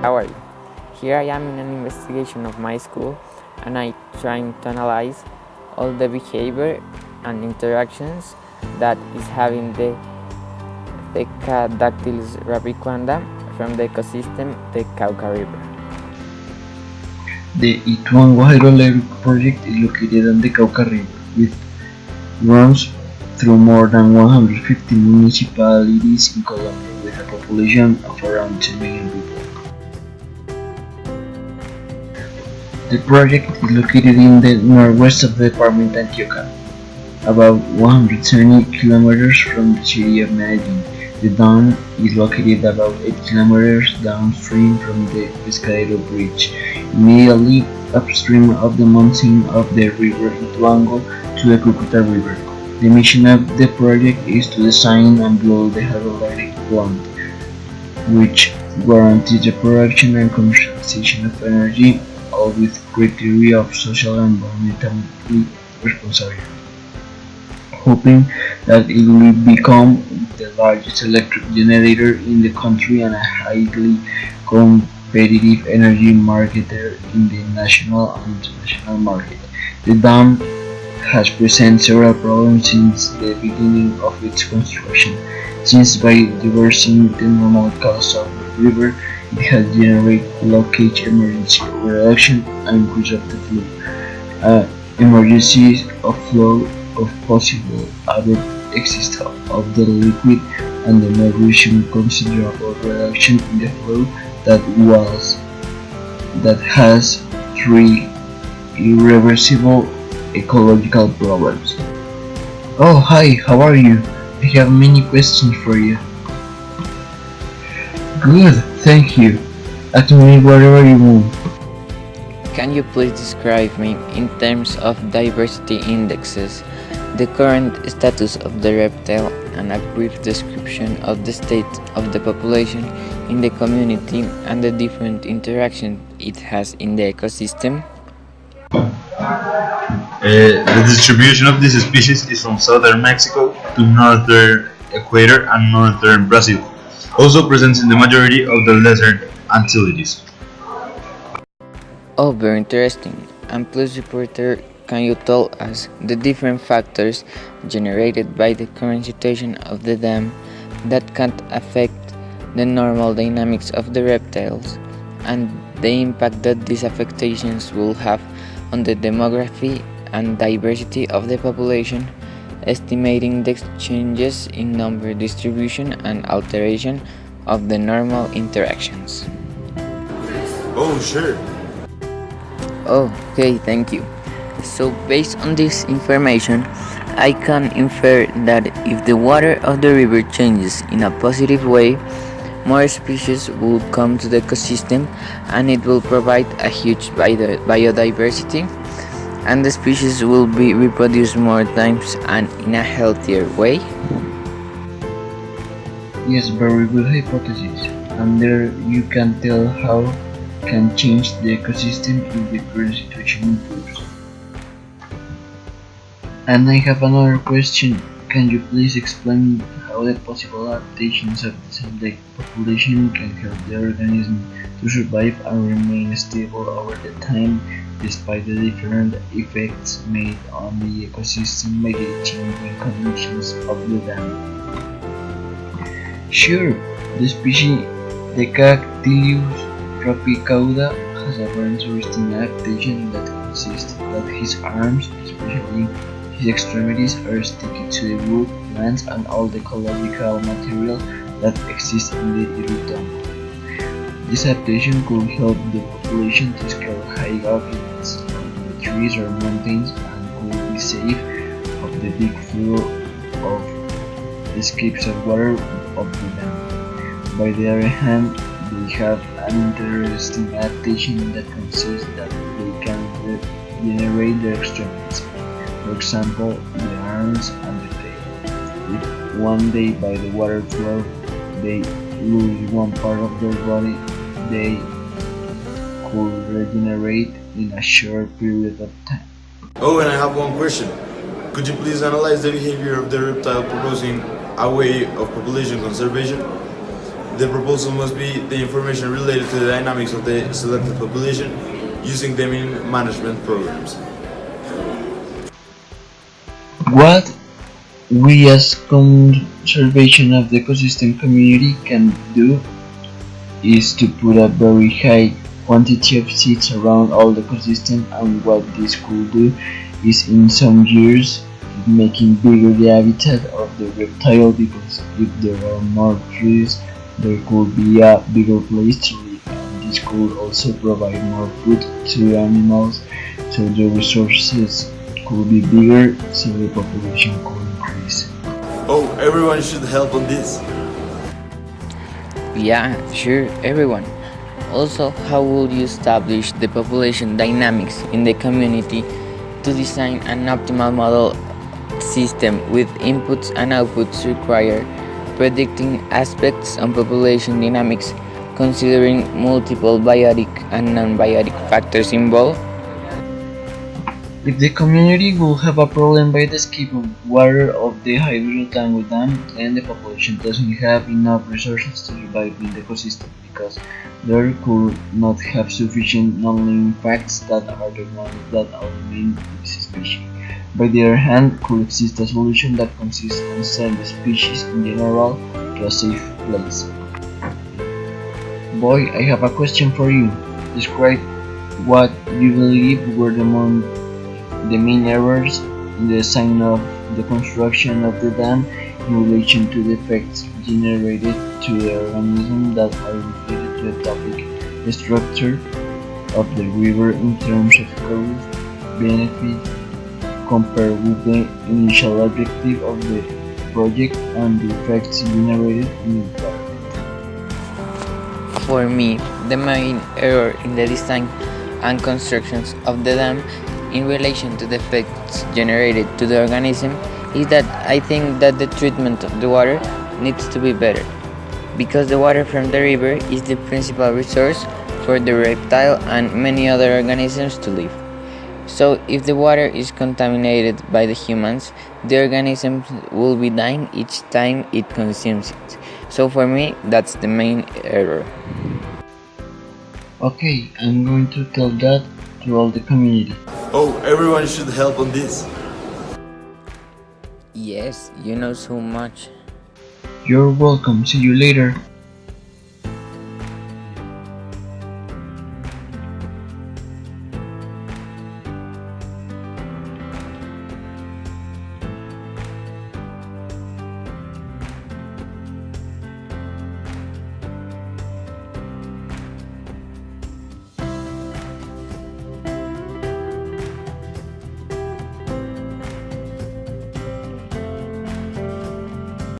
How are you? Here I am in an investigation of my school and I trying to analyze all the behavior and interactions that is having the Thecadactylus rabiquanda from the ecosystem the Cauca River. The Ituango hydroelectric project is located on the Cauca River, which runs through more than 150 municipalities in Colombia, with a population of around 2 million people. The project is located in the northwest of the department Antioquia, about 170 kilometers from the city of Medellin. The dam is located about 8 kilometers downstream from the Pescadero Bridge, immediately upstream of the mountain of the river Hidroituango to the Cucuta River. The mission of the project is to design and build the hydroelectric plant, which guarantees the production and commercialization of energy, all with criteria of social and environmentally responsibility, hoping that it will become the largest electric generator in the country and a highly competitive energy marketer in the national and international market. The dam has presented several problems since the beginning of its construction, since by reversing the normal course of the river, it has generated blockage, emergency reduction, and increase of the flow. Emergency of flow of possible added excess of the liquid and the notation considerable reduction in the flow that has three irreversible ecological problems. Oh, hi, how are you? I have many questions for you. Good, thank you. Ask me whatever you want. Can you please describe me, in terms of diversity indexes, the current status of the reptile and a brief description of the state of the population in the community and the different interactions it has in the ecosystem? The distribution of this species is from southern Mexico to northern Ecuador and northern Brazil, also present in the majority of the Lesser Antilles. Oh, very interesting. And please, reporter, can you tell us the different factors generated by the current situation of the dam that can affect the normal dynamics of the reptiles and the impact that these affectations will have on the demography and diversity of the population, estimating the changes in number distribution and alteration of the normal interactions? Oh, sure. Oh, okay, thank you. So based on this information, I can infer that if the water of the river changes in a positive way, more species will come to the ecosystem and it will provide a huge biodiversity, and the species will be reproduced more times and in a healthier way. Yes, very good hypothesis. And there you can tell how can change the ecosystem if the current situation improves. And I have another question. Can you please explain how the possible adaptations of the population can help the organism to survive and remain stable over the time despite the different effects made on the ecosystem by the changing conditions of the dam? Sure, the species Thecadactylus rabiquanda has a very interesting adaptation that consists that his arms, especially his extremities, are sticky to the wood, plants, and all the ecological material that exists in the Hidroituango. This adaptation could help the population to scale high altitudes from the trees or mountains and could be safe of the big flow of escapes of water of the dam. By the other hand, they have an interesting adaptation that consists that they can regenerate their extremities, for example, the arms and the tail. If one day by the water flow they lose one part of their body, they could regenerate in a short period of time. Oh, and I have one question. Could you please analyze the behavior of the reptile proposing a way of population conservation? The proposal must be the information related to the dynamics of the selected population, using them in management programs. What we as conservation of the ecosystem community can do is to put a very high quantity of seeds around all the ecosystem, and what this could do is in some years making bigger the habitat of the reptile, because if there are more trees there could be a bigger place to live, and this could also provide more food to animals, so the resources could be bigger, so the population could increase. Oh, everyone should help on this. Yeah, sure, everyone. Also, how would you establish the population dynamics in the community to design an optimal model system with inputs and outputs required, predicting aspects on population dynamics, considering multiple biotic and non-biotic factors involved? If the community will have a problem by the escape of water of the Hidroituango dam, then the population doesn't have enough resources to survive in the ecosystem, because there could not have sufficient non-living facts that are the ones that eliminate this species. By the other hand, could exist a solution that consists on send the species in general to a safe place. Boy, I have a question for you. Describe what you believe were the main errors in the design of the construction of the dam in relation to the effects generated to the organisms that are related to the topic, the structure of the river in terms of cost benefit compared with the initial objective of the project, and the effects generated in the environment. For me, the main error in the design and constructions of the dam in relation to the effects generated to the organism is that I think that the treatment of the water needs to be better, because the water from the river is the principal resource for the reptile and many other organisms to live. So if the water is contaminated by the humans, the organisms will be dying each time it consumes it. So for me, that's the main error. Okay, I'm going to tell that to all the community. Oh, everyone should help on this. Yes, you know so much. You're welcome. See you later.